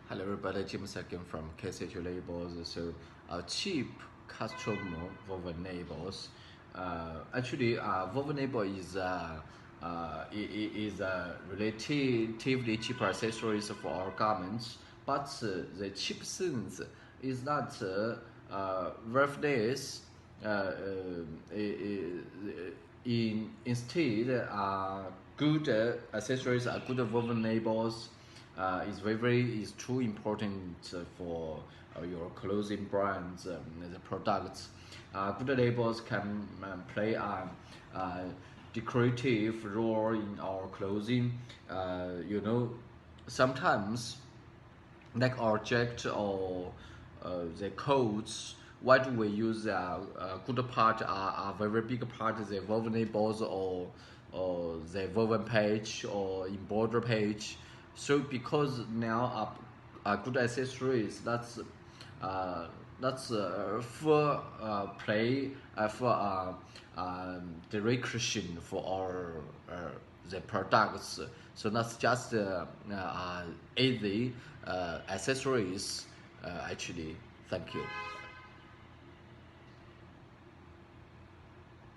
Hello everybody, James again from KSTHL Labels. So cheap custom woven labels. Woven label is relatively cheaper accessories for our garments, but the cheap things is not worthless. Instead, good accessories are good woven labels. Is too important for your clothing brands, the products. Good labels can play a decorative role in our clothing. Sometimes like our jacket or the coats. Why do we use good part are very big part of the woven labels or the woven page or embroidery page? So because now good accessories that's for play for direction for our the products. So that's just easy accessories actually. Thank you.